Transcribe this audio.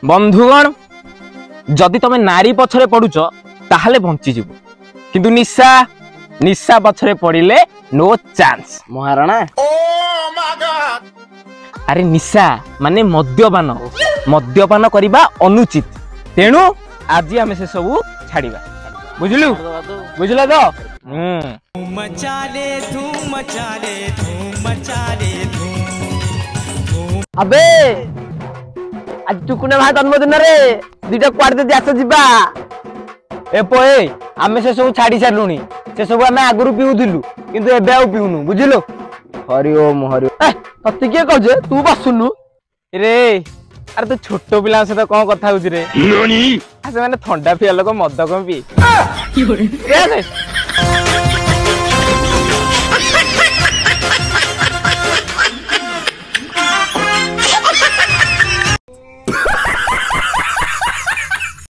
बंधुगण जदि तुम नारी पछरे पड़ुच ताहले बंची जीव किंतु निशा निशा पछरे पड़िले नो चांस महाराणा। अरे निशा माने मद्यपान मद्यपान करबा अनुचित तेणु आज आम से सब छाड़िबा बुझलु बुझल तो धूम मचाले धूम मचाले धूम मचाले धूम। अबे आज टुकुना भाई जन्मदिन रे दुटा क्वाड दे आस जिबा ए पोए आमे से सब छाड़ी सारलुनी से सब आमे आगुरु पिउदिलु किंतु एबे आउ पिउनु बुझिलो। हरि ओम हरि तते के कहजे तू बसुनु रे अरे तू छोटो पिला से तो कौन कथा होउछ रे ननी आ से माने ठंडा पिया लोग मद कम पी